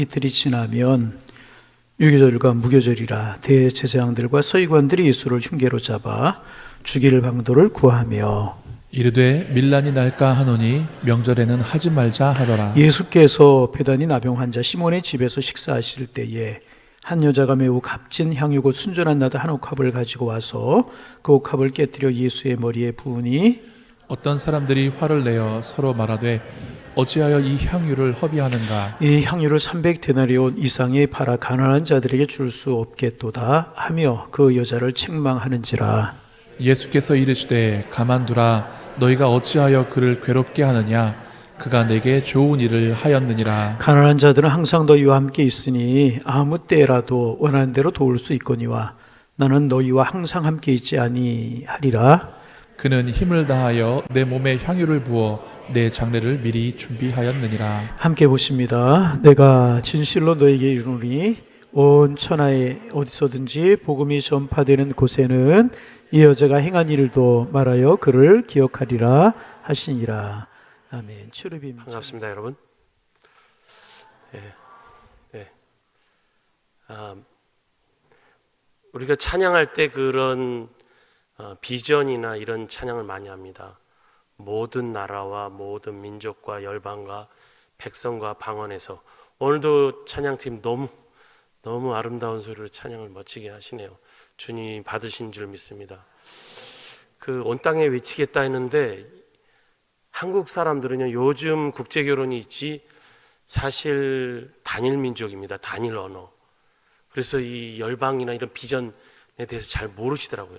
이틀이 지나면 유교절과 무교절이라 대제사장들과 서기관들이 예수를 흉계로 잡아 죽일 방도를 구하며 이르되 밀란이 날까 하노니 명절에는 하지 말자 하더라. 예수께서 배단위 나병 환자 시몬의 집에서 식사하실 때에 한 여자가 매우 값진 향유고 순전한 나드 한 옥합을 가지고 와서 그 옥합을 깨뜨려 예수의 머리에 부으니 어떤 사람들이 화를 내어 서로 말하되 어찌하여 이 향유를 허비하는가. 이 향유를 300데나리온 이상에 팔아 가난한 자들에게 줄 수 없겠도다 하며 그 여자를 책망하는지라. 예수께서 이르시되 가만두라. 너희가 어찌하여 그를 괴롭게 하느냐. 그가 내게 좋은 일을 하였느니라. 가난한 자들은 항상 너희와 함께 있으니 아무 때라도 원하는 대로 도울 수 있거니와 나는 너희와 항상 함께 있지 아니하리라. 그는 힘을 다하여 내 몸에 향유를 부어 내 장례를 미리 준비하였느니라. 함께 보십니다. 내가 진실로 너에게 이르노니 온 천하에 어디서든지 복음이 전파되는 곳에는 이 여자가 행한 일도 말하여 그를 기억하리라 하시니라. 아멘. 출입임. 반갑습니다, 여러분. 우리가 찬양할 때 그런 비전이나 이런 찬양을 많이 합니다. 모든 나라와 모든 민족과 열방과 백성과 방언에서. 오늘도 찬양팀 너무 아름다운 소리로 찬양을 멋지게 하시네요. 주님 받으신 줄 믿습니다. 그 온 땅에 외치겠다 했는데 한국 사람들은요, 요즘 국제결혼이 있지 사실 단일 민족입니다. 단일 언어. 그래서 이 열방이나 이런 비전에 대해서 잘 모르시더라고요.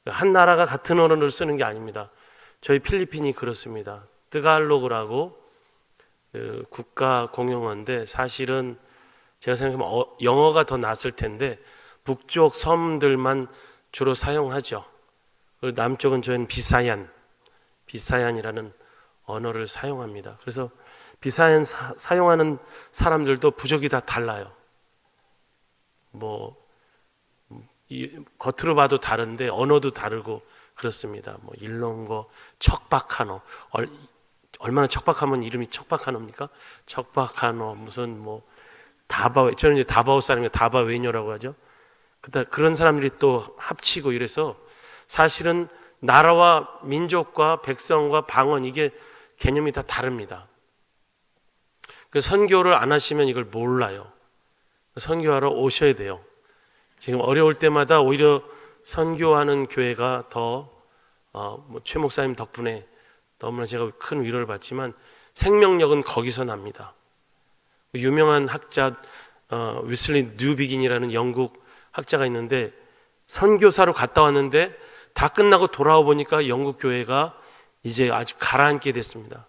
한 나라가 같은 언어를 쓰는 게 아닙니다. 저희 필리핀이 그렇습니다. 뜨갈로그라고 국가 공용어인데 사실은 제가 생각하면 영어가 더 낫을 텐데 북쪽 섬들만 주로 사용하죠. 그리고 남쪽은 저희는 비사얀이라는 언어를 사용합니다. 그래서 비사얀 사용하는 사람들도 부족이 다 달라요. 겉으로 봐도 다른데 언어도 다르고 그렇습니다. 일롱고, 척박한어. 얼마나 척박하면 이름이 척박한어입니까? 척박한어, 무슨 다바웨. 저는 이제 다바오 사람이 다바웨녀라고 하죠. 그런 사람들이 또 합치고 이래서 사실은 나라와 민족과 백성과 방언 이게 개념이 다 다릅니다. 그래서 선교를 안 하시면 이걸 몰라요. 선교하러 오셔야 돼요. 지금 어려울 때마다 오히려 선교하는 교회가 더 최 목사님 덕분에 너무나 제가 큰 위로를 받지만 생명력은 거기서 납니다. 유명한 학자 위슬리 뉴비긴이라는 영국 학자가 있는데 선교사로 갔다 왔는데 다 끝나고 돌아와 보니까 영국 교회가 이제 아주 가라앉게 됐습니다.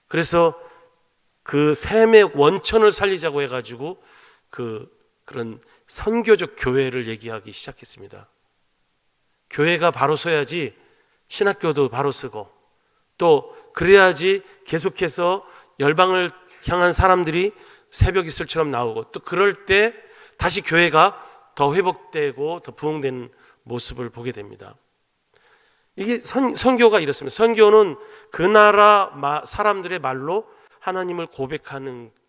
그래서 그 샘의 원천을 살리자고 해가지고 그런 선교적 교회를 얘기하기 시작했습니다. 교회가 바로 서야지 신학교도 바로 쓰고 또 그래야지 계속해서 열방을 향한 사람들이 새벽 이슬처럼 나오고 또 그럴 때 다시 교회가 더 회복되고 더 부흥되는 모습을 보게 됩니다. 이게 선교가 이렇습니다. 선교는 그 나라 사람들의 말로 하나님을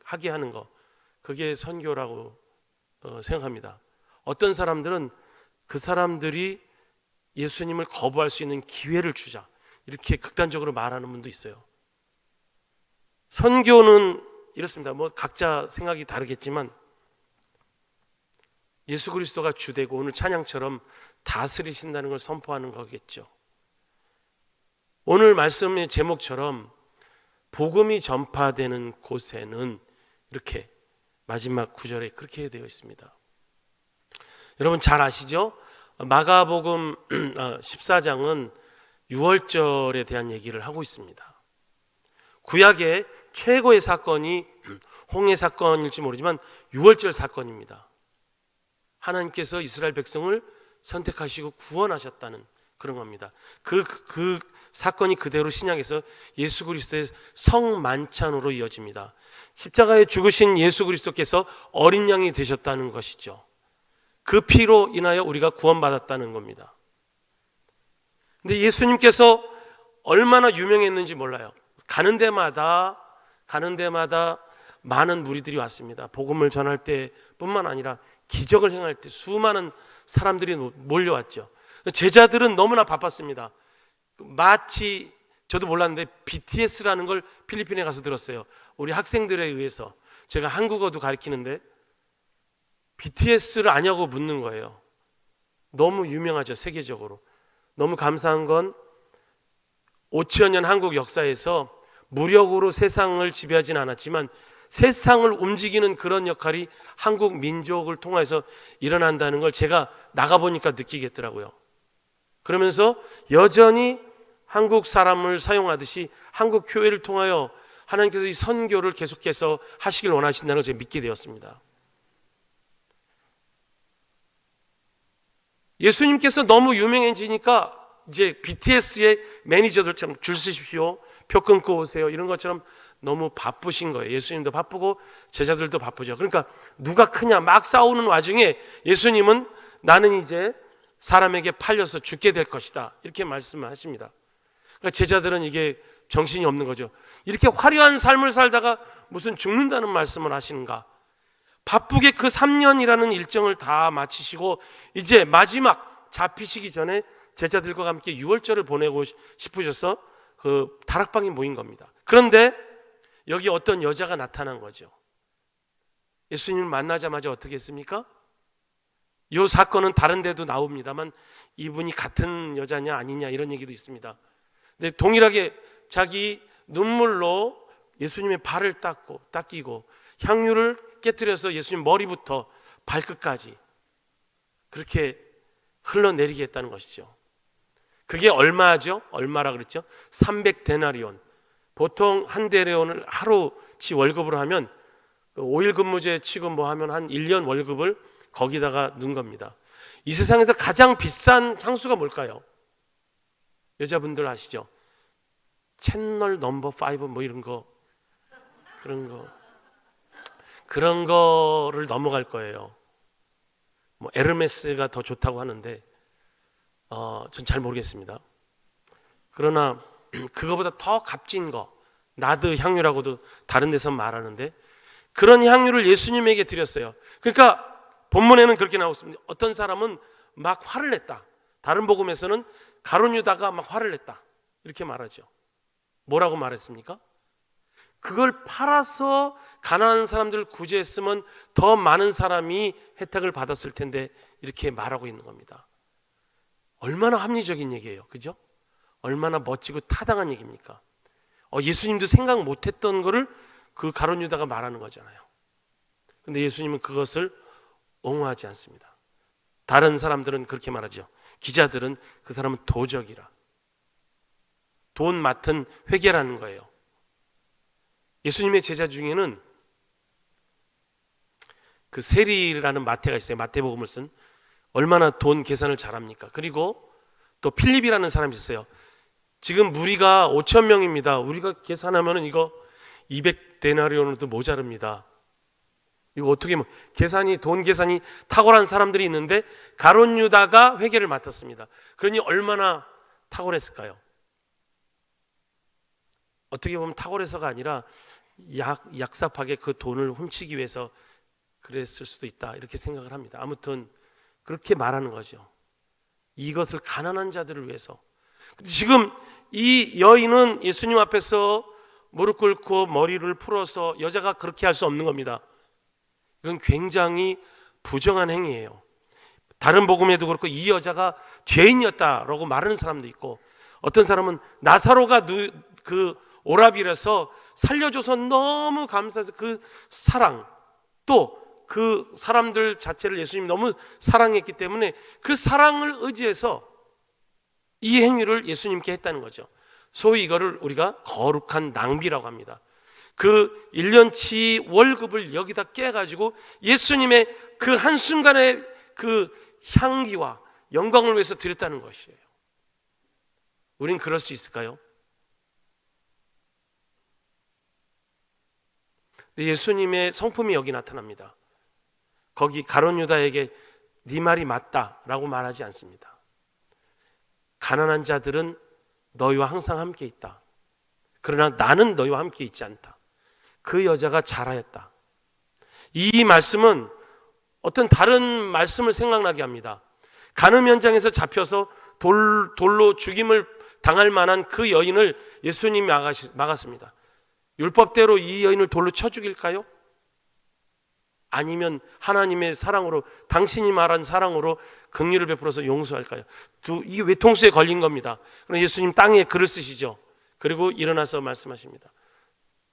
하게 하는 거, 그게 선교라고 생각합니다. 어떤 사람들은 그 사람들이 예수님을 거부할 수 있는 기회를 주자, 이렇게 극단적으로 말하는 분도 있어요. 선교는 이렇습니다. 각자 생각이 다르겠지만 예수 그리스도가 주되고 오늘 찬양처럼 다스리신다는 걸 선포하는 거겠죠. 오늘 말씀의 제목처럼 복음이 전파되는 곳에는 이렇게 마지막 구절에 그렇게 되어 있습니다. 여러분 잘 아시죠? 마가복음 14장은 유월절에 대한 얘기를 하고 있습니다. 구약의 최고의 사건이 홍해 사건일지 모르지만 유월절 사건입니다. 하나님께서 이스라엘 백성을 선택하시고 구원하셨다는 그런 겁니다. 그 사건이 그대로 신약에서 예수 그리스도의 성만찬으로 이어집니다. 십자가에 죽으신 예수 그리스도께서 어린 양이 되셨다는 것이죠. 그 피로 인하여 우리가 구원받았다는 겁니다. 근데 예수님께서 얼마나 유명했는지 몰라요. 가는 데마다 많은 무리들이 왔습니다. 복음을 전할 때뿐만 아니라 기적을 행할 때 수많은 사람들이 몰려왔죠. 제자들은 너무나 바빴습니다. 마치 저도 몰랐는데 BTS라는 걸 필리핀에 가서 들었어요. 우리 학생들에 의해서. 제가 한국어도 가르치는데 BTS를 아냐고 묻는 거예요. 너무 유명하죠, 세계적으로. 너무 감사한 건 5천 년 한국 역사에서 무력으로 세상을 지배하진 않았지만 세상을 움직이는 그런 역할이 한국 민족을 통해서 일어난다는 걸 제가 나가보니까 느끼겠더라고요. 그러면서 여전히 한국 사람을 사용하듯이 한국 교회를 통하여 하나님께서 이 선교를 계속해서 하시길 원하신다는 걸 제가 믿게 되었습니다. 예수님께서 너무 유명해지니까 이제 BTS의 매니저들처럼 줄 서십시오, 표 끊고 오세요, 이런 것처럼 너무 바쁘신 거예요. 예수님도 바쁘고 제자들도 바쁘죠. 그러니까 누가 크냐 막 싸우는 와중에 예수님은 나는 이제 사람에게 팔려서 죽게 될 것이다, 이렇게 말씀하십니다. 그러니까 제자들은 이게 정신이 없는 거죠. 이렇게 화려한 삶을 살다가 무슨 죽는다는 말씀을 하시는가. 바쁘게 그 3년이라는 일정을 다 마치시고 이제 마지막 잡히시기 전에 제자들과 함께 유월절을 보내고 싶으셔서 그 다락방에 모인 겁니다. 그런데 여기 어떤 여자가 나타난 거죠. 예수님을 만나자마자 어떻게 했습니까? 이 사건은 다른 데도 나옵니다만 이분이 같은 여자냐 아니냐 이런 얘기도 있습니다. 근데 동일하게 자기 눈물로 예수님의 발을 닦이고 향유를 깨뜨려서 예수님 머리부터 발끝까지 그렇게 흘러내리게 했다는 것이죠. 그게 얼마죠? 얼마라 그랬죠? 300데나리온. 보통 한 데나리온을 하루치 월급으로 하면 5일 근무제 치고 뭐 하면 한 1년 월급을 거기다가 넣은 겁니다. 이 세상에서 가장 비싼 향수가 뭘까요? 여자분들 아시죠? 채널 넘버 5 뭐 이런 거, 그런 거를 넘어갈 거예요. 뭐 에르메스가 더 좋다고 하는데 전 잘 모르겠습니다. 그러나 그거보다 더 값진 거, 나드 향유라고도 다른 데서 말하는데 그런 향유를 예수님에게 드렸어요. 그러니까 본문에는 그렇게 나왔습니다. 어떤 사람은 막 화를 냈다. 다른 복음에서는 가룟 유다가 막 화를 냈다, 이렇게 말하죠. 뭐라고 말했습니까? 그걸 팔아서 가난한 사람들을 구제했으면 더 많은 사람이 혜택을 받았을 텐데 이렇게 말하고 있는 겁니다. 얼마나 합리적인 얘기예요, 그죠? 얼마나 멋지고 타당한 얘기입니까? 예수님도 생각 못했던 거를 그 가룟 유다가 말하는 거잖아요. 근데 예수님은 그것을 옹호하지 않습니다. 다른 사람들은 그렇게 말하죠. 기자들은 그 사람은 도적이라, 돈 맡은 회계라는 거예요. 예수님의 제자 중에는 그 세리라는 마태가 있어요. 마태복음을 쓴. 얼마나 돈 계산을 잘합니까? 그리고 또 필립이라는 사람이 있어요. 지금 무리가 5천 명입니다. 우리가 계산하면 이거 200데나리온으로도 모자릅니다. 이거 어떻게 돈 계산이 탁월한 사람들이 있는데 가룟 유다가 회계를 맡았습니다. 그러니 얼마나 탁월했을까요? 어떻게 보면 탁월해서가 아니라 약삽하게 그 돈을 훔치기 위해서 그랬을 수도 있다, 이렇게 생각을 합니다. 아무튼 그렇게 말하는 거죠. 이것을 가난한 자들을 위해서. 지금 이 여인은 예수님 앞에서 무릎 꿇고 머리를 풀어서, 여자가 그렇게 할 수 없는 겁니다. 이건 굉장히 부정한 행위예요. 다른 복음에도 그렇고 이 여자가 죄인이었다라고 말하는 사람도 있고, 어떤 사람은 나사로가 그 오라비라서 살려줘서 너무 감사해서 그 사랑, 또 그 사람들 자체를 예수님이 너무 사랑했기 때문에 그 사랑을 의지해서 이 행위를 예수님께 했다는 거죠. 소위 이거를 우리가 거룩한 낭비라고 합니다. 그 1년치 월급을 여기다 깨가지고 예수님의 그 한순간의 그 향기와 영광을 위해서 드렸다는 것이에요. 우린 그럴 수 있을까요? 예수님의 성품이 여기 나타납니다. 거기 가룟 유다에게 네 말이 맞다라고 말하지 않습니다. 가난한 자들은 너희와 항상 함께 있다. 그러나 나는 너희와 함께 있지 않다. 그 여자가 잘하였다. 이 말씀은 어떤 다른 말씀을 생각나게 합니다. 간음 현장에서 잡혀서 돌로 죽임을 당할 만한 그 여인을 예수님이 막았습니다. 율법대로 이 여인을 돌로 쳐 죽일까요? 아니면 하나님의 사랑으로, 당신이 말한 사랑으로 긍휼을 베풀어서 용서할까요? 이게 외통수에 걸린 겁니다. 그럼 예수님 땅에 글을 쓰시죠. 그리고 일어나서 말씀하십니다.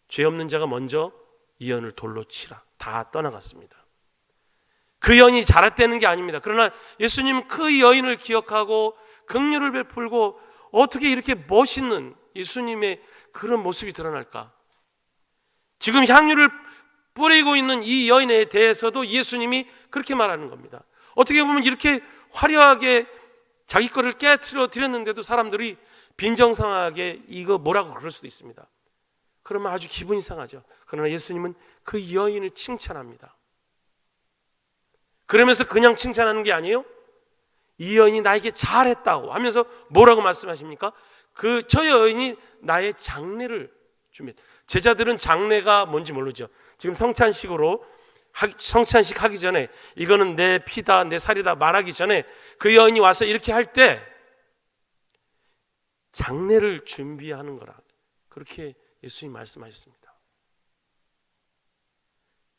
죄 없는 자가 먼저 이 여인을 돌로 치라. 다 떠나갔습니다. 그 여인이 잘했다는 게 아닙니다. 그러나 예수님은 그 여인을 기억하고 긍휼을 베풀고, 어떻게 이렇게 멋있는 예수님의 그런 모습이 드러날까? 지금 향유를 뿌리고 있는 이 여인에 대해서도 예수님이 그렇게 말하는 겁니다. 어떻게 보면 이렇게 화려하게 자기 거를 깨트려 드렸는데도 사람들이 빈정상하게 이거 뭐라고 그럴 수도 있습니다. 그러면 아주 기분이 상하죠. 그러나 예수님은 그 여인을 칭찬합니다. 그러면서 그냥 칭찬하는 게 아니에요. 이 여인이 나에게 잘했다고 하면서 뭐라고 말씀하십니까? 저 여인이 나의 장례를 준비했다. 제자들은 장례가 뭔지 모르죠. 지금 성찬식 하기 전에, 이거는 내 피다 내 살이다 말하기 전에 그 여인이 와서 이렇게 할 때 장례를 준비하는 거라, 그렇게 예수님이 말씀하셨습니다.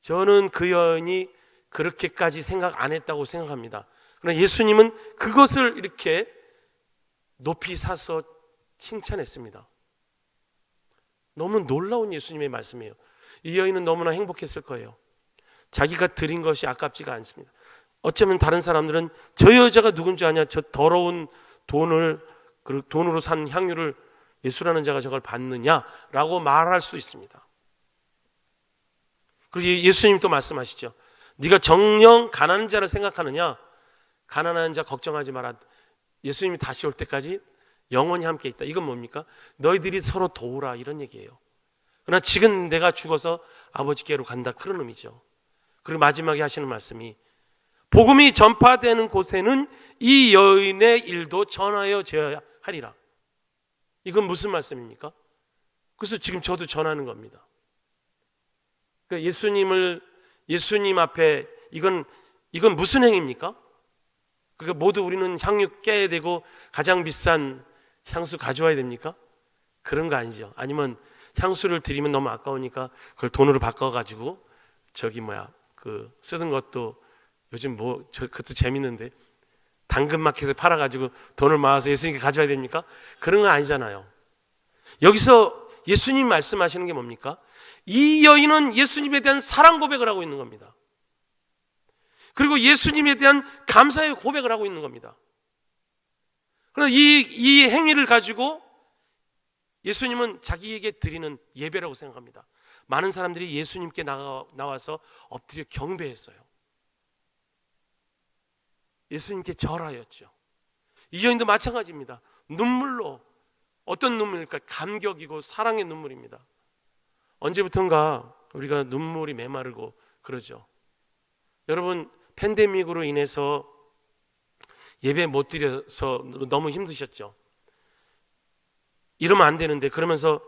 저는 그 여인이 그렇게까지 생각 안 했다고 생각합니다. 그러나 예수님은 그것을 이렇게 높이 사서 칭찬했습니다. 너무 놀라운 예수님의 말씀이에요. 이 여인은 너무나 행복했을 거예요. 자기가 드린 것이 아깝지가 않습니다. 어쩌면 다른 사람들은 저 여자가 누군지 아냐, 저 더러운 돈으로 산 향유를 예수라는 자가 저걸 받느냐라고 말할 수 있습니다. 그리고 예수님 또 말씀하시죠. 네가 정녕 가난한 자를 생각하느냐? 가난한 자 걱정하지 마라. 예수님이 다시 올 때까지 영원히 함께 있다. 이건 뭡니까? 너희들이 서로 도우라, 이런 얘기예요. 그러나 지금 내가 죽어서 아버지께로 간다, 그런 의미죠. 그리고 마지막에 하시는 말씀이, 복음이 전파되는 곳에는 이 여인의 일도 전하여 줘야 하리라. 이건 무슨 말씀입니까? 그래서 지금 저도 전하는 겁니다. 그러니까 예수님 앞에 이건 무슨 행위입니까? 그러니까 모두 우리는 향유 깨야 되고 가장 비싼 향수 가져와야 됩니까? 그런 거 아니죠. 아니면 향수를 드리면 너무 아까우니까 그걸 돈으로 바꿔가지고 쓰던 것도 요즘 그것도 재밌는데 당근마켓에 팔아가지고 돈을 모아서 예수님께 가져와야 됩니까? 그런 거 아니잖아요. 여기서 예수님 말씀하시는 게 뭡니까? 이 여인은 예수님에 대한 사랑 고백을 하고 있는 겁니다. 그리고 예수님에 대한 감사의 고백을 하고 있는 겁니다. 그러나 이 행위를 가지고 예수님은 자기에게 드리는 예배라고 생각합니다. 많은 사람들이 예수님께 나와서 엎드려 경배했어요. 예수님께 절하였죠. 이 여인도 마찬가지입니다. 눈물로, 어떤 눈물일까? 감격이고 사랑의 눈물입니다. 언제부턴가 우리가 눈물이 메마르고 그러죠. 여러분, 팬데믹으로 인해서 예배 못 드려서 너무 힘드셨죠. 이러면 안 되는데, 그러면서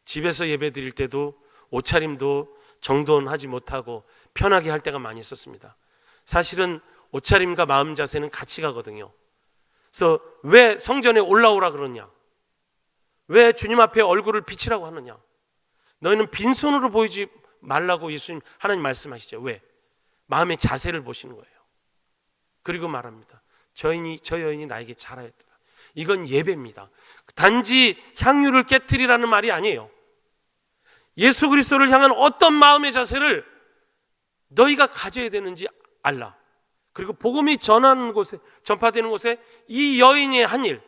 집에서 예배 드릴 때도 옷차림도 정돈하지 못하고 편하게 할 때가 많이 있었습니다. 사실은 옷차림과 마음 자세는 같이 가거든요. 그래서 왜 성전에 올라오라 그러냐? 왜 주님 앞에 얼굴을 비치라고 하느냐? 너희는 빈손으로 보이지 말라고 하나님 말씀하시죠. 왜? 마음의 자세를 보시는 거예요. 그리고 말합니다. 저 여인이 나에게 잘하였다. 이건 예배입니다. 단지 향유를 깨트리라는 말이 아니에요. 예수 그리스도를 향한 어떤 마음의 자세를 너희가 가져야 되는지 알라. 그리고 복음이 전파되는 곳에 이 여인의 한 일,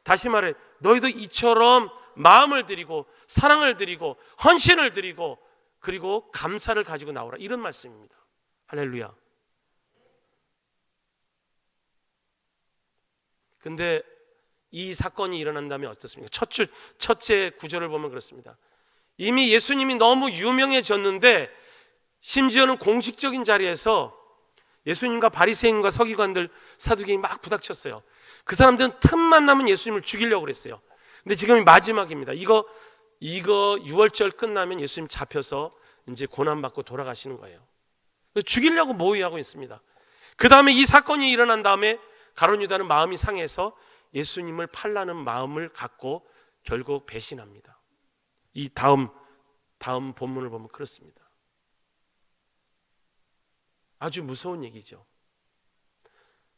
다시 말해 너희도 이처럼 마음을 드리고 사랑을 드리고 헌신을 드리고 그리고 감사를 가지고 나오라, 이런 말씀입니다. 할렐루야. 근데 이 사건이 일어난 다음에 어떻습니까? 첫째 구절을 보면 그렇습니다. 이미 예수님이 너무 유명해졌는데, 심지어는 공식적인 자리에서 예수님과 바리새인과 서기관들, 사두개인이 막 부닥쳤어요. 그 사람들은 틈만 나면 예수님을 죽이려고 그랬어요. 근데 지금이 마지막입니다. 이거 이거 6월절 끝나면 예수님 잡혀서 이제 고난받고 돌아가시는 거예요. 그래서 죽이려고 모의하고 있습니다. 그 다음에 이 사건이 일어난 다음에 가룟 유다는 마음이 상해서 예수님을 팔라는 마음을 갖고 결국 배신합니다. 이 다음 본문을 보면 그렇습니다. 아주 무서운 얘기죠.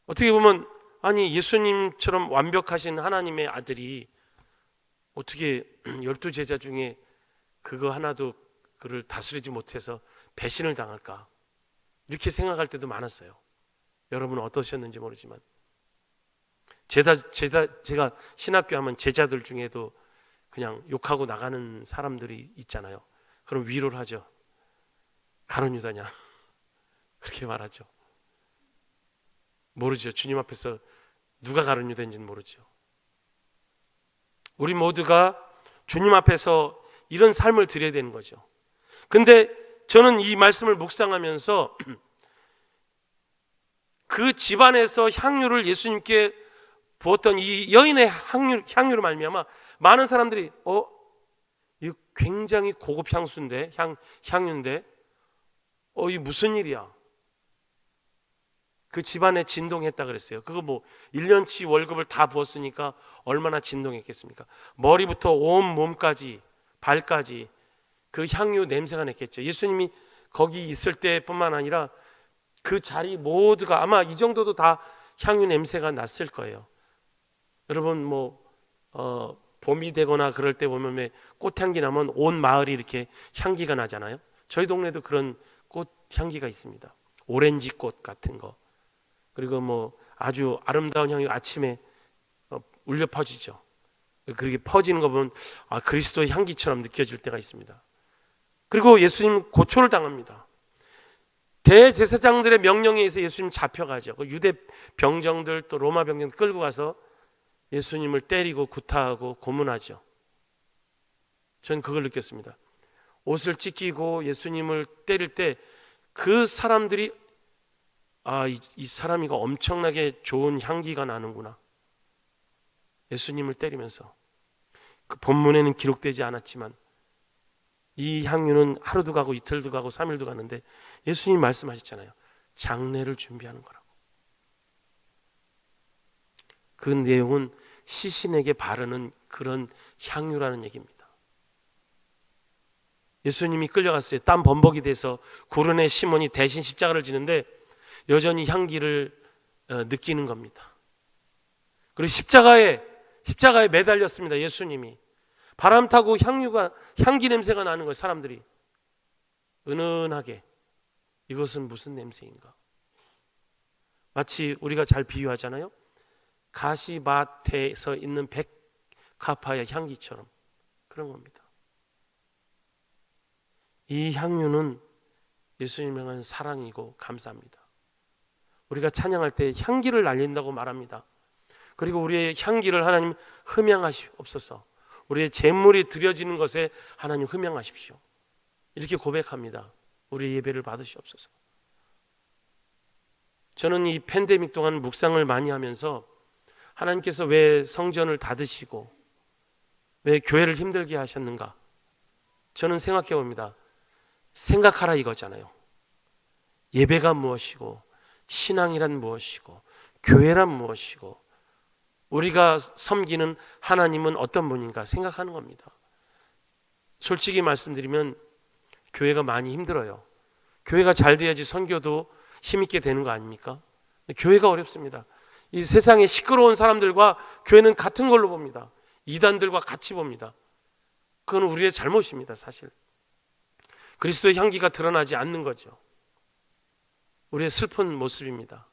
어떻게 보면 아니 예수님처럼 완벽하신 하나님의 아들이 어떻게 12제자 중에 그거 하나도 그를 다스리지 못해서 배신을 당할까, 이렇게 생각할 때도 많았어요. 여러분은 어떠셨는지 모르지만 제가 신학교 하면 제자들 중에도 그냥 욕하고 나가는 사람들이 있잖아요. 그럼 위로를 하죠. 가룟 유다냐 그렇게 말하죠. 모르죠. 주님 앞에서 누가 가룟 유다인지는 모르죠. 우리 모두가 주님 앞에서 이런 삶을 드려야 되는 거죠. 근데 저는 이 말씀을 묵상하면서 그 집안에서 향유를 예수님께 부었던 이 여인의 향유로 말미암아 많은 사람들이 이거 굉장히 고급 향수인데, 향유인데 이 무슨 일이야? 그 집안에 진동했다 그랬어요. 그거 뭐 1년치 월급을 다 부었으니까 얼마나 진동했겠습니까? 머리부터 온 몸까지 발까지 그 향유 냄새가 냈겠죠. 예수님이 거기 있을 때뿐만 아니라 그 자리 모두가 아마 이 정도도 다 향유 냄새가 났을 거예요. 여러분 봄이 되거나 그럴 때 보면 왜 꽃향기 나면 온 마을이 이렇게 향기가 나잖아요. 저희 동네도 그런 꽃 향기가 있습니다. 오렌지 꽃 같은 거. 그리고 아주 아름다운 향이 아침에 울려 퍼지죠. 그렇게 퍼지는 거 보면 그리스도의 향기처럼 느껴질 때가 있습니다. 그리고 예수님 고초를 당합니다. 대제사장들의 명령에 의해서 예수님 잡혀가죠. 유대 병정들 또 로마 병정들 끌고 가서 예수님을 때리고 구타하고 고문하죠. 전 그걸 느꼈습니다. 옷을 찢기고 예수님을 때릴 때 그 사람들이 이 사람이 엄청나게 좋은 향기가 나는구나. 예수님을 때리면서 그 본문에는 기록되지 않았지만 이 향유는 하루도 가고 이틀도 가고 3일도 가는데 예수님이 말씀하셨잖아요. 장례를 준비하는 거라고. 그 내용은 시신에게 바르는 그런 향유라는 얘기입니다. 예수님이 끌려갔어요. 땀 범벅이 돼서 구른의 시몬이 대신 십자가를 지는데 여전히 향기를 느끼는 겁니다. 그리고 십자가에 매달렸습니다. 예수님이 바람 타고 향기 냄새가 나는 거예요. 사람들이 은은하게. 이것은 무슨 냄새인가? 마치 우리가 잘 비유하잖아요. 가시밭에서 있는 백합화의 향기처럼 그런 겁니다. 이 향유는 예수님을 향한 사랑이고 감사합니다. 우리가 찬양할 때 향기를 날린다고 말합니다. 그리고 우리의 향기를 하나님 흠양하시옵소서. 우리의 제물이 드려지는 것에 하나님 흠양하십시오. 이렇게 고백합니다. 우리의 예배를 받으시옵소서. 저는 이 팬데믹 동안 묵상을 많이 하면서 하나님께서 왜 성전을 닫으시고 왜 교회를 힘들게 하셨는가? 저는 생각해 봅니다. 생각하라 이거잖아요. 예배가 무엇이고 신앙이란 무엇이고 교회란 무엇이고 우리가 섬기는 하나님은 어떤 분인가 생각하는 겁니다. 솔직히 말씀드리면 교회가 많이 힘들어요. 교회가 잘 돼야지 선교도 힘있게 되는 거 아닙니까? 교회가 어렵습니다. 이 세상에 시끄러운 사람들과 교회는 같은 걸로 봅니다. 이단들과 같이 봅니다. 그건 우리의 잘못입니다. 사실 그리스도의 향기가 드러나지 않는 거죠. 우리의 슬픈 모습입니다.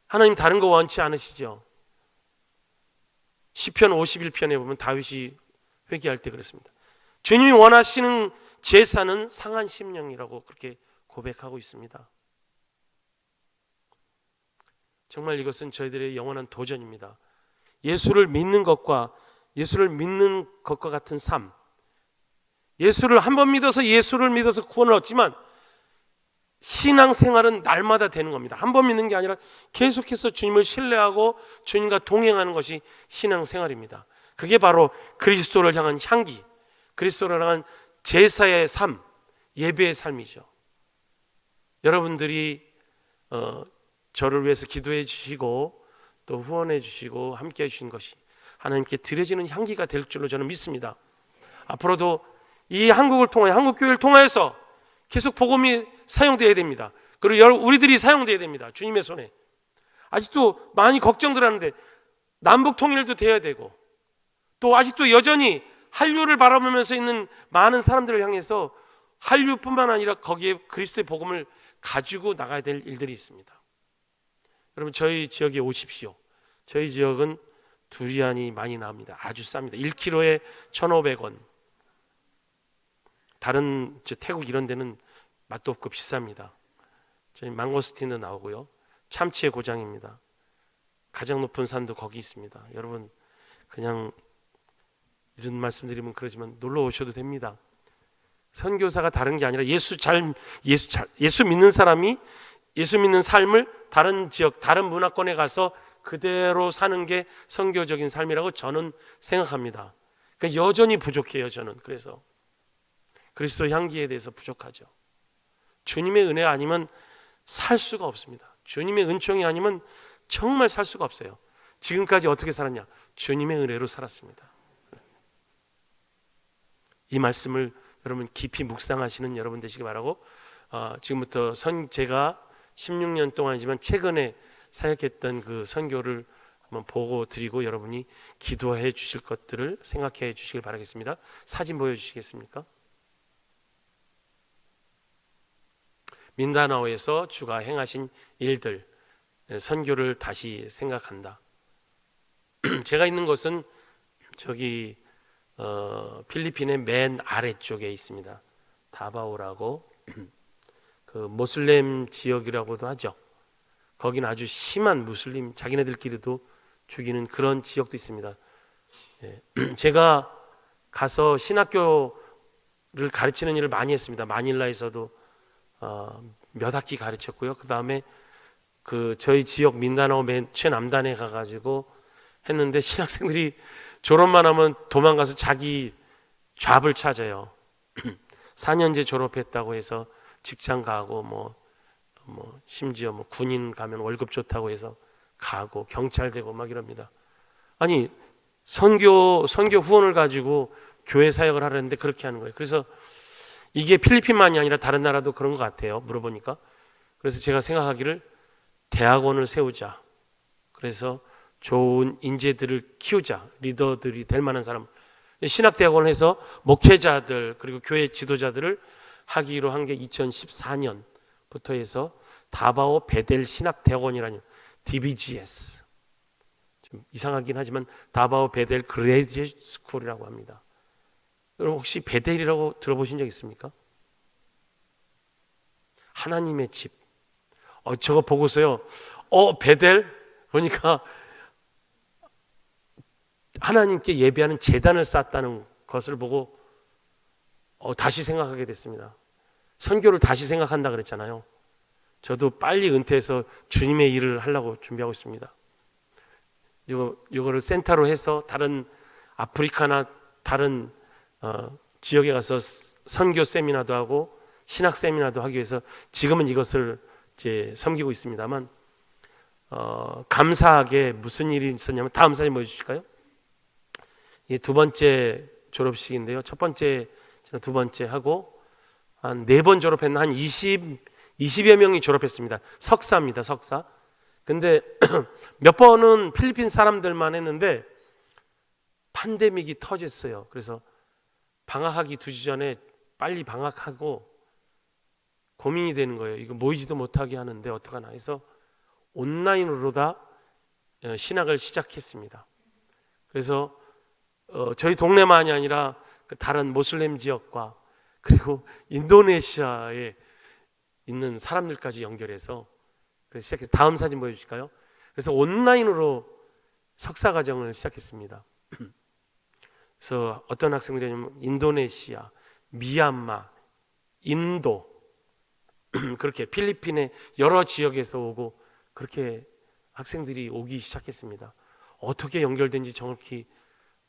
하나님 다른 거 원치 않으시죠? 시편 51편에 보면 다윗이 회개할 때 그랬습니다. 주님이 원하시는 제사는 상한 심령이라고 그렇게 고백하고 있습니다. 정말 이것은 저희들의 영원한 도전입니다. 예수를 믿는 것과 같은 삶, 예수를 한 번 믿어서 구원을 얻지만 신앙생활은 날마다 되는 겁니다. 한 번 믿는 게 아니라 계속해서 주님을 신뢰하고 주님과 동행하는 것이 신앙생활입니다. 그게 바로 그리스도를 향한 향기, 그리스도를 향한 제사의 삶, 예배의 삶이죠. 여러분들이 저를 위해서 기도해 주시고 또 후원해 주시고 함께 해 주신 것이 하나님께 드려지는 향기가 될 줄로 저는 믿습니다. 앞으로도 이 한국을 통해, 한국교회를 통하여서 계속 복음이 사용되어야 됩니다. 그리고 우리들이 사용되어야 됩니다. 주님의 손에. 아직도 많이 걱정들 하는데 남북 통일도 돼야 되고, 또 아직도 여전히 한류를 바라보면서 있는 많은 사람들을 향해서 한류뿐만 아니라 거기에 그리스도의 복음을 가지고 나가야 될 일들이 있습니다. 여러분, 저희 지역에 오십시오. 저희 지역은 두리안이 많이 나옵니다. 아주 쌉니다. 1kg에 1,500원. 다른 태국 이런 데는 맛도 없고 비쌉니다. 저희 망고스틴도 나오고요. 참치의 고장입니다. 가장 높은 산도 거기 있습니다. 여러분, 그냥 이런 말씀드리면 그러지만 놀러 오셔도 됩니다. 선교사가 다른 게 아니라 예수 믿는 사람이 예수 믿는 삶을 다른 지역, 다른 문화권에 가서 그대로 사는 게 선교적인 삶이라고 저는 생각합니다. 그러니까 여전히 부족해요. 저는 그래서 그리스도 향기에 대해서 부족하죠. 주님의 은혜 아니면 살 수가 없습니다. 주님의 은총이 아니면 정말 살 수가 없어요. 지금까지 어떻게 살았냐? 주님의 은혜로 살았습니다. 이 말씀을 여러분 깊이 묵상하시는 여러분 되시기 바라고, 지금부터 제가 16년 동안이지만 최근에 사역했던 그 선교를 한번 보고 드리고 여러분이 기도해 주실 것들을 생각해 주시길 바라겠습니다. 사진 보여주시겠습니까? 민다나오에서 주가 행하신 일들, 선교를 다시 생각한다. 제가 있는 곳은 저기 필리핀의 맨 아래쪽에 있습니다. 다바오라고 그 모슬렘 지역이라고도 하죠. 거기는 아주 심한 무슬림, 자기네들끼리도 죽이는 그런 지역도 있습니다. 제가 가서 신학교를 가르치는 일을 많이 했습니다. 마닐라에서도 몇 학기 가르쳤고요. 그 다음에 저희 지역 민다나오 맨 최남단에 가가지고 했는데, 신학생들이 졸업만 하면 도망가서 자기 잡을 찾아요. 4년제 졸업했다고 해서 직장 가고 뭐 심지어 군인 가면 월급 좋다고 해서 가고 경찰 되고 막 이럽니다. 아니, 선교 후원을 가지고 교회 사역을 하려는데 그렇게 하는 거예요. 그래서 이게 필리핀만이 아니라 다른 나라도 그런 것 같아요. 물어보니까. 그래서 제가 생각하기를 대학원을 세우자. 그래서 좋은 인재들을 키우자. 리더들이 될 만한 사람. 신학대학원을 해서 목회자들 그리고 교회 지도자들을 하기로 한 게 2014년부터 해서 다바오 베델 신학대학원이라는 DBGS. 좀 이상하긴 하지만 다바오 베델 그레이지 스쿨이라고 합니다. 여러분, 혹시 베델이라고 들어보신 적 있습니까? 하나님의 집. 저거 보고서요. 베델? 보니까 하나님께 예배하는 제단을 쌓았다는 것을 보고 다시 생각하게 됐습니다. 선교를 다시 생각한다 그랬잖아요. 저도 빨리 은퇴해서 주님의 일을 하려고 준비하고 있습니다. 이거를 센터로 해서 다른 아프리카나 다른 지역에 가서 선교 세미나도 하고 신학 세미나도 하기 위해서 지금은 이것을 이제 섬기고 있습니다만, 감사하게 무슨 일이 있었냐면, 다음 사진 보여주실까요? 이 두 번째 졸업식인데요. 첫 번째, 두 번째 하고 한 4번 졸업했나, 한 20여 명이 졸업했습니다. 석사입니다, 석사. 근데 몇 번은 필리핀 사람들만 했는데 팬데믹이 터졌어요. 그래서 방학하기 2주 전에 빨리 방학하고 고민이 되는 거예요. 이거 모이지도 못하게 하는데 어떡하나 해서 온라인으로 다 신학을 시작했습니다. 그래서 저희 동네만이 아니라 그 다른 모슬렘 지역과 그리고 인도네시아에 있는 사람들까지 연결해서 그래서 시작해서, 다음 사진 보여주실까요? 그래서 온라인으로 석사 과정을 시작했습니다. 그래서 어떤 학생들이냐면 인도네시아, 미얀마, 인도 그렇게 필리핀의 여러 지역에서 오고 그렇게 학생들이 오기 시작했습니다. 어떻게 연결된지 정확히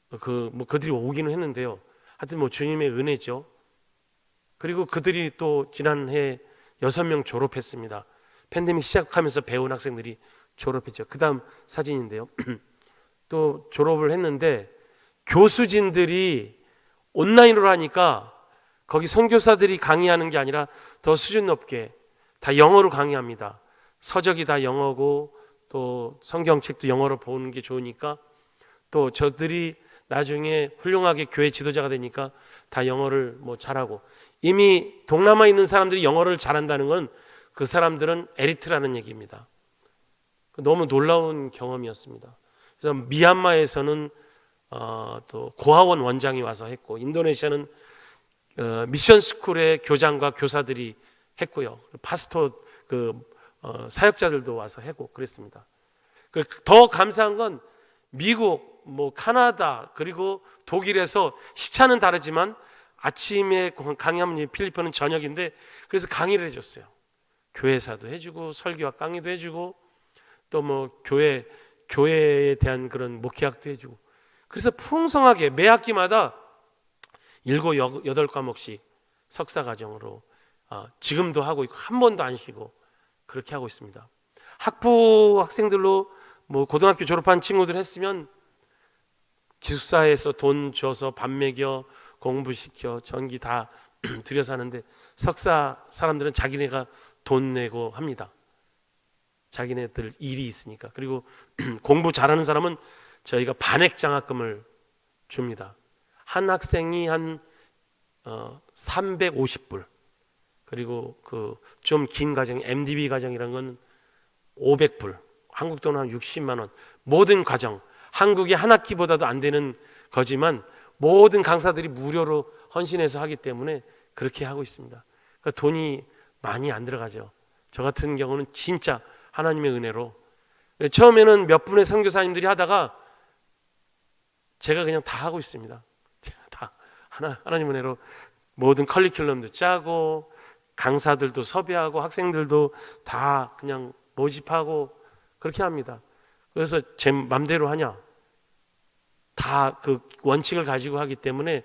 그들이 오기는 했는데요. 하여튼 뭐 주님의 은혜죠. 그리고 그들이 또 지난해 6명 졸업했습니다. 팬데믹 시작하면서 배운 학생들이 졸업했죠. 그 다음 사진인데요. 또 졸업을 했는데 교수진들이 온라인으로 하니까 거기 선교사들이 강의하는 게 아니라 더 수준 높게 다 영어로 강의합니다. 서적이 다 영어고 또 성경책도 영어로 보는 게 좋으니까 또 저들이 나중에 훌륭하게 교회 지도자가 되니까 다 영어를 뭐 잘하고, 이미 동남아에 있는 사람들이 영어를 잘한다는 건 그 사람들은 엘리트라는 얘기입니다. 너무 놀라운 경험이었습니다. 그래서 미얀마에서는 또 고아원 원장이 와서 했고, 인도네시아는 미션 스쿨의 교장과 교사들이 했고요. 파스토 사역자들도 와서 하고 그랬습니다. 더 감사한 건 미국, 뭐 카나다, 그리고 독일에서 시차는 다르지만 아침에 강의하면 필리핀은 저녁인데, 그래서 강의를 해줬어요. 교회사도 해주고 설교와 강의도 해주고 또 뭐 교회에 대한 그런 목회학도 해주고, 그래서 풍성하게 매 학기마다 7, 8과목씩 석사과정으로 지금도 하고 있고 한 번도 안 쉬고 그렇게 하고 있습니다. 학부 학생들로 뭐 고등학교 졸업한 친구들 했으면 기숙사에서 돈 줘서 밥 먹여 공부시켜 전기 다 들여서 하는데, 석사 사람들은 자기네가 돈 내고 합니다. 자기네들 일이 있으니까. 그리고 공부 잘하는 사람은 저희가 반액 장학금을 줍니다. 한 학생이 한 350불, 그리고 그 좀 긴 과정 MDB 과정이란 건 500불, 한국 돈 한 60만 원. 모든 과정, 한국의 한 학기보다도 안 되는 거지만 모든 강사들이 무료로 헌신해서 하기 때문에 그렇게 하고 있습니다. 그러니까 돈이 많이 안 들어가죠. 저 같은 경우는 진짜 하나님의 은혜로, 처음에는 몇 분의 선교사님들이 하다가 제가 그냥 다 하고 있습니다. 제가 다 하나님 은혜로 모든 커리큘럼도 짜고 강사들도 섭외하고 학생들도 다 그냥 모집하고 그렇게 합니다. 그래서 제 맘대로 하냐? 다 그 원칙을 가지고 하기 때문에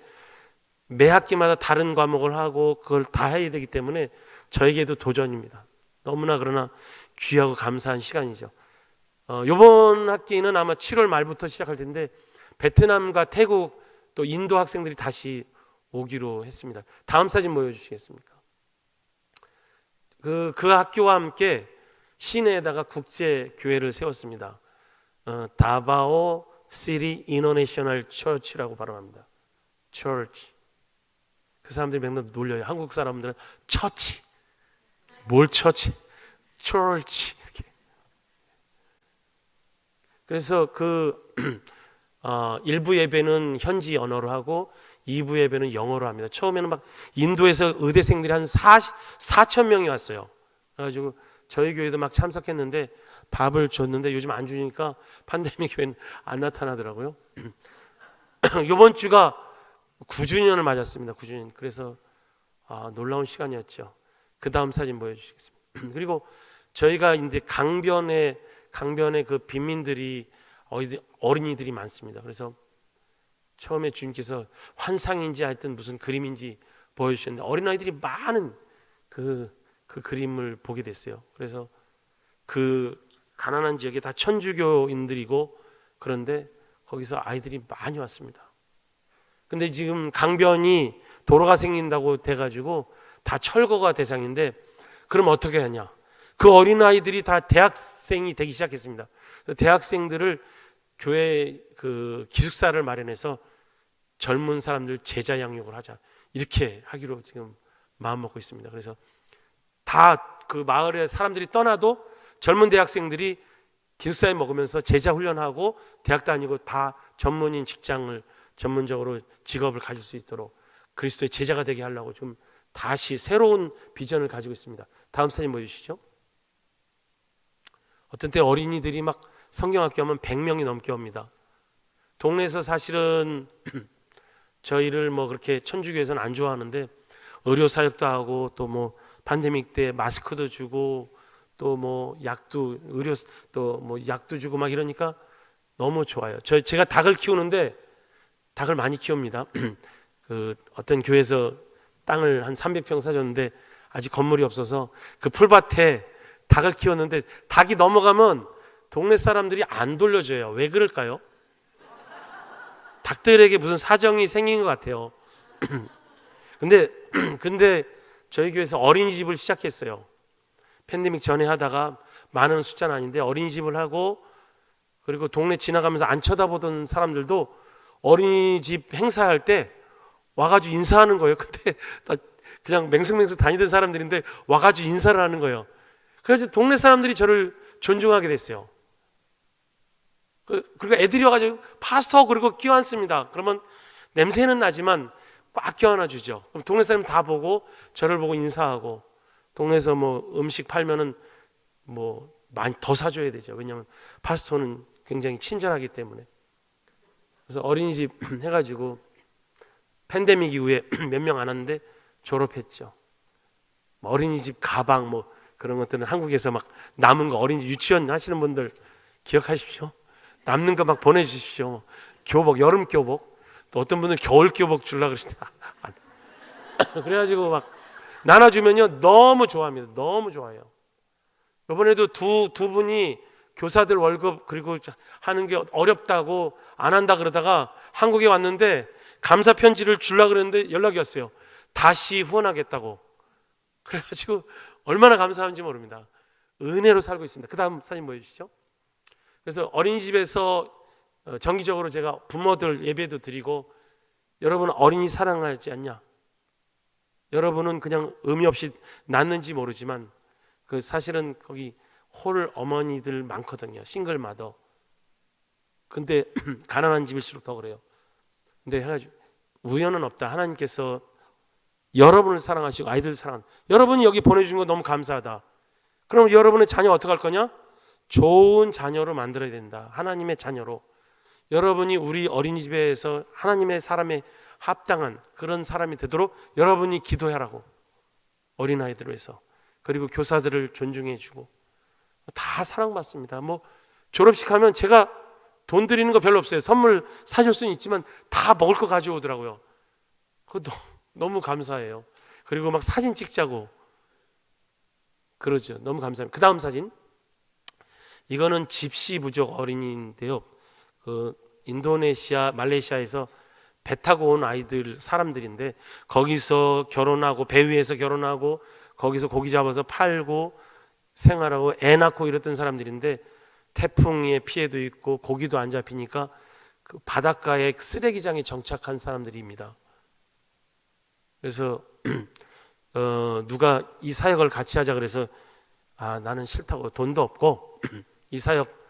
매 학기마다 다른 과목을 하고 그걸 다 해야 되기 때문에 저에게도 도전입니다. 너무나 그러나 귀하고 감사한 시간이죠. 이번 학기는 아마 7월 말부터 시작할 텐데 베트남과 태국 또 인도 학생들이 다시 오기로 했습니다. 다음 사진 보여주시겠습니까? 그 학교와 함께 시내에다가 국제 교회를 세웠습니다. 다바오 시티 인터내셔널 처치라고 발음합니다. 처치. 그 사람들이 맨날 놀려요. 한국 사람들은 처치. 뭘 처치? 처치. 이렇게. 그래서 일부 예배는 현지 언어로 하고 2부 예배는 영어로 합니다. 처음에는 막 인도에서 의대생들이 한 4천 명이 왔어요. 그래가지고 저희 교회도 막 참석했는데 밥을 줬는데 요즘 안 주니까 팬데믹 교회는 안 나타나더라고요. 이번 주가 9주년을 맞았습니다. 9주년. 그래서 놀라운 시간이었죠. 그 다음 사진 보여주시겠습니다. 그리고 저희가 이제 강변에 그 빈민들이 어린이들이 많습니다. 그래서 처음에 주님께서 환상인지 하여튼 무슨 그림인지 보여주셨는데 어린아이들이 많은 그 그림을 보게 됐어요. 그래서 그 가난한 지역에 다 천주교인들이고, 그런데 거기서 아이들이 많이 왔습니다. 근데 지금 강변이 도로가 생긴다고 돼가지고 다 철거가 대상인데, 그럼 어떻게 하냐? 그 어린아이들이 다 대학생이 되기 시작했습니다. 대학생들을 교회 그 기숙사를 마련해서 젊은 사람들 제자 양육을 하자, 이렇게 하기로 지금 마음 먹고 있습니다. 그래서 다 그 마을에 사람들이 떠나도 젊은 대학생들이 기숙사에 먹으면서 제자 훈련하고 대학 다니고 다 전문인 직장을 전문적으로 직업을 가질 수 있도록 그리스도의 제자가 되게 하려고 지금 다시 새로운 비전을 가지고 있습니다. 다음 사진 보여주시죠. 어떤 때 어린이들이 막 성경학교 하면 100명이 넘게 옵니다. 동네에서 사실은 저희를 뭐 그렇게 천주교에서는 안 좋아하는데 의료 사역도 하고 또 뭐 팬데믹 때 마스크도 주고 또 뭐 약도 의료 또 뭐 약도 주고 막 이러니까 너무 좋아요. 제가 닭을 키우는데 닭을 많이 키웁니다. 그 어떤 교회에서 땅을 한 300평 사줬는데 아직 건물이 없어서 그 풀밭에 닭을 키웠는데 닭이 넘어가면 동네 사람들이 안 돌려줘요. 왜 그럴까요? 닭들에게 무슨 사정이 생긴 것 같아요. 근데 저희 교회에서 어린이집을 시작했어요. 팬데믹 전에 하다가 많은 숫자는 아닌데 어린이집을 하고, 그리고 동네 지나가면서 안 쳐다보던 사람들도 어린이집 행사할 때 와가지고 인사하는 거예요. 근데 나 그냥 맹숭맹숭 다니던 사람들인데 와가지고 인사를 하는 거예요. 그래서 동네 사람들이 저를 존중하게 됐어요. 그리고 애들이 와가지고 파스터 그리고 껴안습니다. 그러면 냄새는 나지만 꽉 껴안아 주죠. 그럼 동네 사람이 다 보고 저를 보고 인사하고, 동네에서 뭐 음식 팔면은 뭐 많이 더 사줘야 되죠. 왜냐하면 파스토는 굉장히 친절하기 때문에. 그래서 어린이집 해가지고 팬데믹 이후에 몇 명 안 왔는데 졸업했죠. 어린이집 가방 뭐 그런 것들은 한국에서 막 남은 거, 어린이집 유치원 하시는 분들 기억하십시오. 남는 거 막 보내주십시오. 교복, 여름 교복, 또 어떤 분은 겨울 교복 주려고 그러시다. 그래가지고 막 나눠주면요 너무 좋아합니다. 너무 좋아해요. 이번에도 두 분이 교사들 월급 그리고 하는 게 어렵다고 안 한다 그러다가 한국에 왔는데 감사 편지를 주려고 그랬는데 연락이 왔어요. 다시 후원하겠다고. 그래가지고 얼마나 감사한지 모릅니다. 은혜로 살고 있습니다. 그 다음 사진 보여주시죠. 그래서 어린이집에서 정기적으로 제가 부모들 예배도 드리고, 여러분은 어린이 사랑하지 않냐? 여러분은 그냥 의미 없이 낳는지 모르지만 그 사실은 거기 홀 어머니들 많거든요. 싱글 마더. 근데 가난한 집일수록 더 그래요. 근데 해가지고 우연은 없다. 하나님께서 여러분을 사랑하시고 아이들 사랑. 여러분이 여기 보내준 거 너무 감사하다. 그럼 여러분의 자녀 어떻게 할 거냐? 좋은 자녀로 만들어야 된다. 하나님의 자녀로. 여러분이 우리 어린이집에서 하나님의 사람에 합당한 그런 사람이 되도록 여러분이 기도하라고. 어린아이들을 위해서. 그리고 교사들을 존중해주고. 다 사랑받습니다. 뭐 졸업식 하면 제가 돈 드리는 거 별로 없어요. 선물 사줄 수는 있지만 다 먹을 거 가져오더라고요. 그거 너무 감사해요. 그리고 막 사진 찍자고 그러죠. 너무 감사합니다. 그 다음 사진. 이거는 집시 부족 어린이인데요. 그 인도네시아, 말레이시아에서 배 타고 온 아이들 사람들인데 거기서 결혼하고 배 위에서 결혼하고 거기서 고기 잡아서 팔고 생활하고 애 낳고 이랬던 사람들인데 태풍의 피해도 있고 고기도 안 잡히니까 그 바닷가에 쓰레기장에 정착한 사람들입니다. 그래서 누가 이 사역을 같이 하자 그래서 나는 싫다고, 돈도 없고 이 사역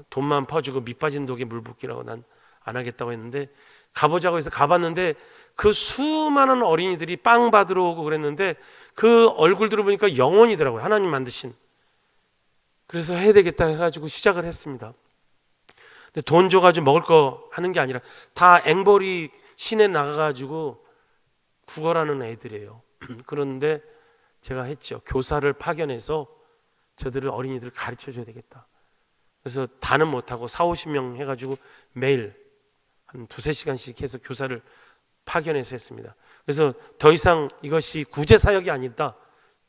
돈만 퍼주고 밑 빠진 독에 물 붓기라고 난 안 하겠다고 했는데 가보자고 해서 가봤는데 그 수많은 어린이들이 빵 받으러 오고 그랬는데 그 얼굴들을 보니까 영혼이더라고요. 하나님 만드신. 그래서 해야 되겠다 해가지고 시작을 했습니다. 근데 돈 줘가지고 먹을 거 하는 게 아니라 다 앵벌이 시내 나가가지고 구걸하는 애들이에요. 그런데 제가 했죠. 교사를 파견해서 저들을 어린이들을 가르쳐 줘야 되겠다. 그래서 다는 못하고 40-50명 해가지고 매일 한 2-3시간씩 해서 교사를 파견해서 했습니다. 그래서 더 이상 이것이 구제사역이 아니다.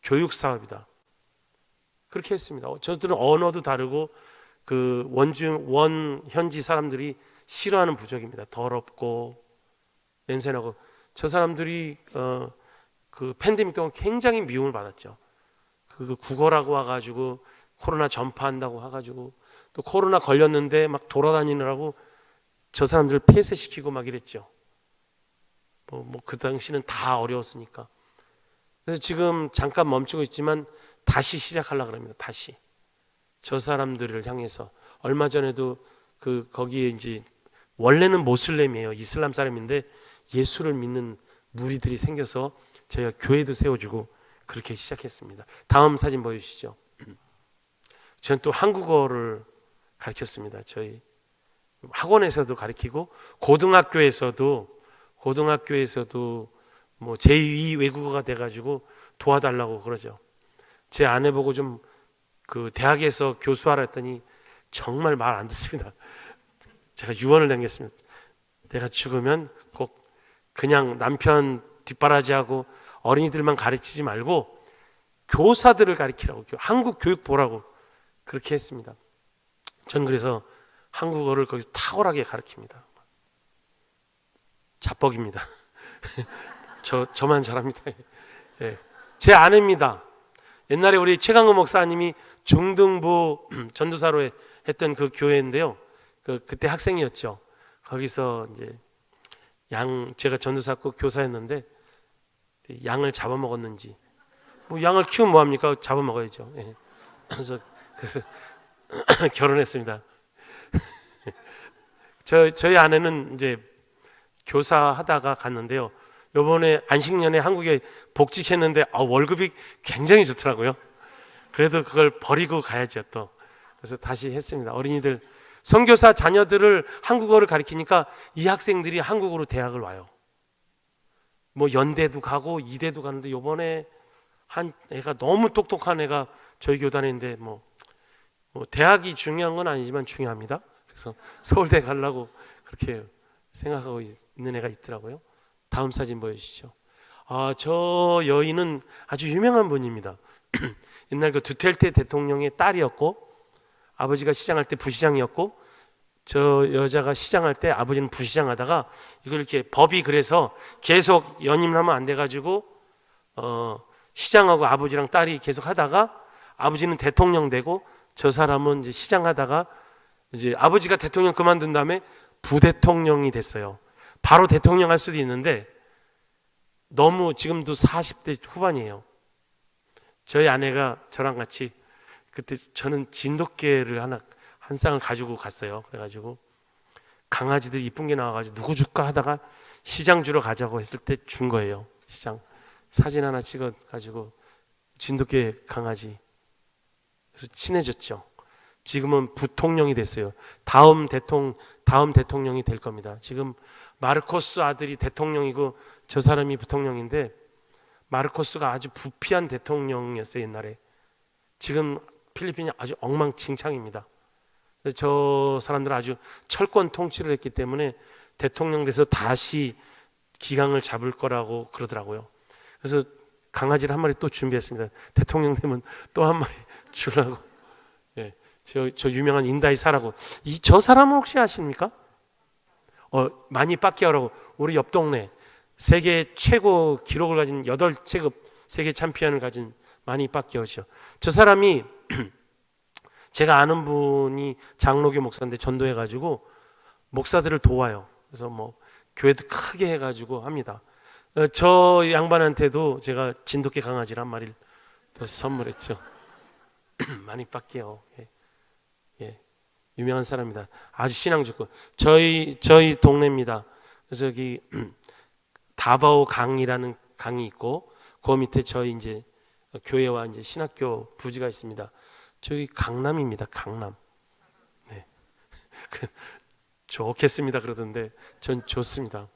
교육사업이다. 그렇게 했습니다. 저들은 언어도 다르고 그 원현지 사람들이 싫어하는 부족입니다. 더럽고 냄새나고. 저 사람들이 그 팬데믹 동안 굉장히 미움을 받았죠. 그 구걸하고 와가지고 코로나 전파한다고 해가지고 또 코로나 걸렸는데 막 돌아다니느라고 저 사람들을 폐쇄시키고 막 이랬죠. 뭐 그 당시는 다 어려웠으니까. 그래서 지금 잠깐 멈추고 있지만 다시 시작하려고 합니다. 다시 저 사람들을 향해서. 얼마 전에도 거기에 이제 원래는 모슬렘이에요. 이슬람 사람인데 예수를 믿는 무리들이 생겨서 저희가 교회도 세워주고 그렇게 시작했습니다. 다음 사진 보여주시죠. 저는 또 한국어를 가르쳤습니다. 저희 학원에서도 가르치고 고등학교에서도 뭐 제2 외국어가 돼가지고 도와달라고 그러죠. 제 아내 보고 좀 그 대학에서 교수하라 했더니 정말 말 안 듣습니다. 제가 유언을 남겼습니다. 내가 죽으면 꼭 그냥 남편 뒷바라지하고 어린이들만 가르치지 말고 교사들을 가르치라고, 한국 교육 보라고 그렇게 했습니다. 전 그래서 한국어를 거기서 탁월하게 가르칩니다. 자뻑입니다. 저만 잘합니다. 예. 제 아내입니다. 옛날에 우리 최강호 목사님이 중등부 전도사로 했던 그 교회인데요. 그때 학생이었죠. 거기서 이제 제가 전도사고 교사였는데 양을 잡아먹었는지, 뭐 양을 키우면 뭐합니까? 잡아먹어야죠. 예. 그래서 결혼했습니다. 저희 아내는 이제 교사하다가 갔는데요. 요번에 안식년에 한국에 복직했는데 월급이 굉장히 좋더라고요. 그래도 그걸 버리고 가야죠 또. 그래서 다시 했습니다. 어린이들 선교사 자녀들을 한국어를 가르치니까 이 학생들이 한국으로 대학을 와요. 뭐 연대도 가고 이대도 가는데 요번에 한 애가 너무 똑똑한 애가 저희 교단에 있는데 뭐 대학이 중요한 건 아니지만 중요합니다. 그래서 서울대 가려고 그렇게 생각하고 있는 애가 있더라고요. 다음 사진 보여주시죠. 저 여인은 아주 유명한 분입니다. 옛날 그 두텔테 대통령의 딸이었고, 아버지가 시장할 때 부시장이었고, 저 여자가 시장할 때 아버지는 부시장 하다가 이걸 이렇게 법이 그래서 계속 연임하면 안 돼가지고 시장하고 아버지랑 딸이 계속 하다가 아버지는 대통령 되고 저 사람은 이제 시장 하다가 이제 아버지가 대통령 그만둔 다음에 부대통령이 됐어요. 바로 대통령 할 수도 있는데 너무 지금도 40대 후반이에요. 저희 아내가 저랑 같이 그때 저는 진돗개를 한 쌍을 가지고 갔어요. 그래가지고 강아지들 이쁜 게 나와가지고 누구 줄까 하다가 시장 주러 가자고 했을 때 준 거예요. 시장 사진 하나 찍어가지고 진돗개 강아지. 그래서 친해졌죠. 지금은 부통령이 됐어요. 다음 대통령이 될 겁니다. 지금 마르코스 아들이 대통령이고 저 사람이 부통령인데, 마르코스가 아주 부패한 대통령이었어요 옛날에. 지금 필리핀이 아주 엉망진창입니다. 저 사람들은 아주 철권 통치를 했기 때문에 대통령 돼서 다시 기강을 잡을 거라고 그러더라고요. 그래서 강아지를 한 마리 또 준비했습니다. 대통령 되면 또 한 마리 주려고. 예, 저 유명한 인다이 사라고. 저 사람은 혹시 아십니까? 마니 빠키아오라고, 우리 옆 동네 세계 최고 기록을 가진 8체급 세계 챔피언을 가진 마니 빠키아오죠. 저 사람이 제가 아는 분이 장로교 목사인데 전도해가지고 목사들을 도와요. 그래서 뭐 교회도 크게 해가지고 합니다. 저 양반한테도 제가 진돗개 강아지를 한 마리를 더 선물했죠. 많이 빡게요. 예, 유명한 사람입니다. 아주 신앙 좋고 저희 동네입니다. 그래서 여기 다바오 강이라는 강이 있고 그 밑에 저희 이제 교회와 이제 신학교 부지가 있습니다. 저기 강남입니다. 강남. 네. 좋겠습니다 그러던데 전 좋습니다.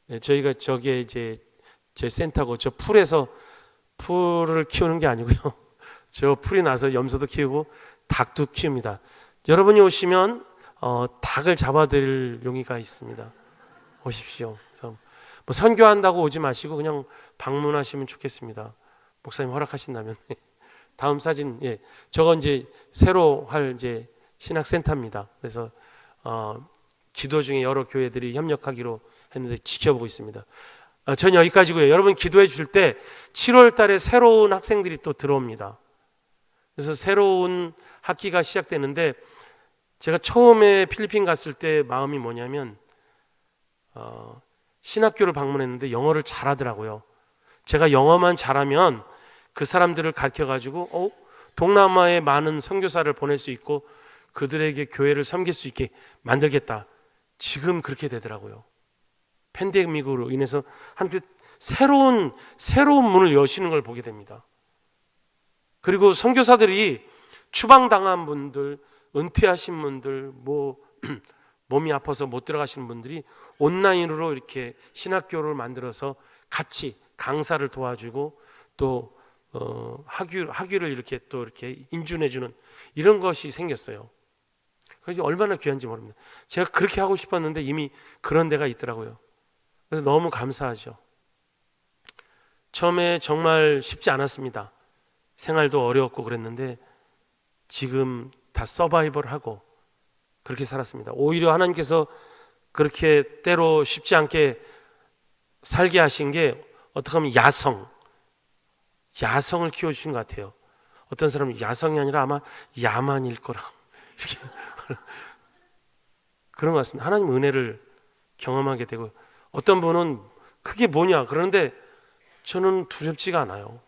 네, 저희가 저기에 이제 제 센터고, 저 풀을 키우는 게 아니고요. 저 풀이 나서 염소도 키우고 닭도 키웁니다. 여러분이 오시면 닭을 잡아드릴 용의가 있습니다. 오십시오. 그래서 뭐 선교한다고 오지 마시고 그냥 방문하시면 좋겠습니다. 목사님 허락하신다면. 다음 사진, 예, 저건 이제 새로 할 이제 신학센터입니다. 그래서 기도 중에 여러 교회들이 협력하기로 했는데 지켜보고 있습니다. 전 여기까지고요. 여러분 기도해 주실 때 7월 달에 새로운 학생들이 또 들어옵니다. 그래서 새로운 학기가 시작되는데, 제가 처음에 필리핀 갔을 때 마음이 뭐냐면 신학교를 방문했는데 영어를 잘하더라고요. 제가 영어만 잘하면 그 사람들을 가르쳐가지고 동남아에 많은 선교사를 보낼 수 있고 그들에게 교회를 섬길 수 있게 만들겠다. 지금 그렇게 되더라고요. 팬데믹으로 인해서 한때 새로운 문을 여시는 걸 보게 됩니다. 그리고 선교사들이 추방당한 분들, 은퇴하신 분들, 몸이 아파서 못 들어가시는 분들이 온라인으로 이렇게 신학교를 만들어서 같이 강사를 도와주고 또 학위를 이렇게 또 이렇게 인준해주는 이런 것이 생겼어요. 그게 얼마나 귀한지 모릅니다. 제가 그렇게 하고 싶었는데 이미 그런 데가 있더라고요. 그래서 너무 감사하죠. 처음에 정말 쉽지 않았습니다. 생활도 어려웠고 그랬는데 지금 다 서바이벌하고 그렇게 살았습니다. 오히려 하나님께서 그렇게 때로 쉽지 않게 살게 하신 게 어떻게 하면 야성을 키워주신 것 같아요. 어떤 사람은 야성이 아니라 아마 야만일 거라 이렇게 그런 것 같습니다. 하나님 은혜를 경험하게 되고 어떤 분은 그게 뭐냐 그러는데 저는 두렵지가 않아요.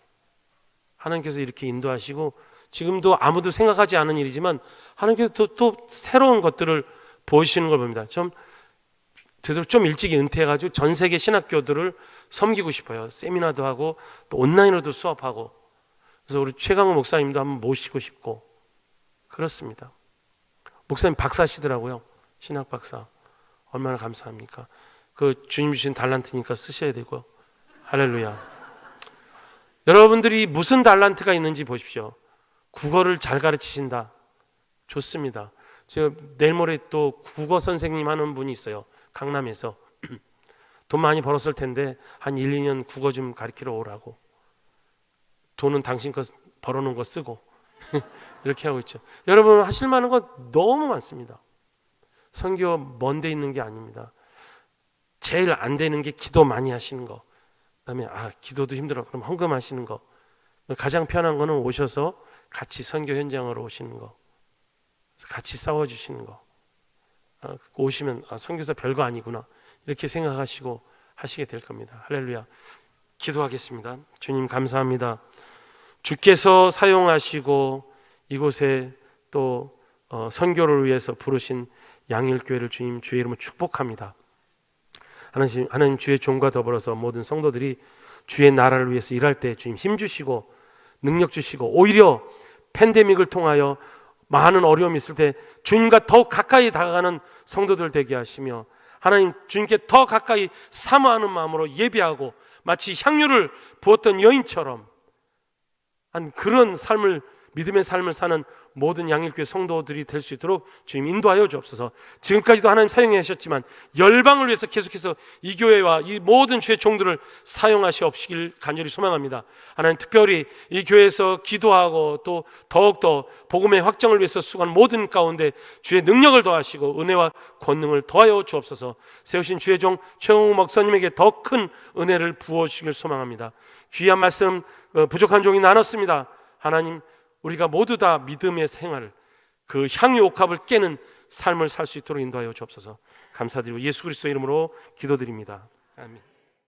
하나님께서 이렇게 인도하시고 지금도 아무도 생각하지 않은 일이지만 하나님께서 또 새로운 것들을 보이시는 걸 봅니다. 되도록 좀 일찍 은퇴해가지고 전 세계 신학교들을 섬기고 싶어요. 세미나도 하고 또 온라인으로도 수업하고. 그래서 우리 최강호 목사님도 한번 모시고 싶고 그렇습니다. 목사님 박사시더라고요. 신학 박사. 얼마나 감사합니까? 그 주님 주신 달란트니까 쓰셔야 되고요. 할렐루야. 여러분들이 무슨 달란트가 있는지 보십시오. 국어를 잘 가르치신다. 좋습니다. 제가 내일 모레 또 국어 선생님 하는 분이 있어요. 강남에서. 돈 많이 벌었을 텐데 한 1, 2년 국어 좀 가르치러 오라고. 돈은 당신 거 벌어놓은 거 쓰고 이렇게 하고 있죠. 여러분 하실 만한 거 너무 많습니다. 선교 먼 데 있는 게 아닙니다. 제일 안 되는 게 기도 많이 하시는 거. 그다음에 기도도 힘들어. 그럼 헌금하시는 거. 가장 편한 거는 오셔서 같이 선교 현장으로 오시는 거. 같이 싸워주시는 거. 오시면 선교사 별거 아니구나 이렇게 생각하시고 하시게 될 겁니다. 할렐루야. 기도하겠습니다. 주님 감사합니다. 주께서 사용하시고 이곳에 또 선교를 위해서 부르신 양일교회를 주님 주의 이름으로 축복합니다. 하나님 주의 종과 더불어서 모든 성도들이 주의 나라를 위해서 일할 때 주님 힘주시고 능력 주시고 오히려 팬데믹을 통하여 많은 어려움이 있을 때 주님과 더욱 가까이 다가가는 성도들 되게 하시며 하나님 주님께 더 가까이 사모하는 마음으로 예배하고 마치 향유를 부었던 여인처럼 한 그런 믿음의 삶을 사는 모든 양일교회 성도들이 될 수 있도록 주님 인도하여 주옵소서. 지금까지도 하나님 사용해 하셨지만 열방을 위해서 계속해서 이 교회와 이 모든 주의 종들을 사용하시옵시길 간절히 소망합니다. 하나님 특별히 이 교회에서 기도하고 또 더욱더 복음의 확장을 위해서 수고하는 모든 가운데 주의 능력을 더하시고 은혜와 권능을 더하여 주옵소서. 세우신 주의 종 최홍우 목사님에게 더 큰 은혜를 부어주시길 소망합니다. 귀한 말씀 부족한 종이 나눴습니다. 하나님 우리가 모두 다 믿음의 생활, 그 향유 옥합을 깨는 삶을 살 수 있도록 인도하여 주옵소서. 감사드리고 예수 그리스도 이름으로 기도드립니다. 아멘.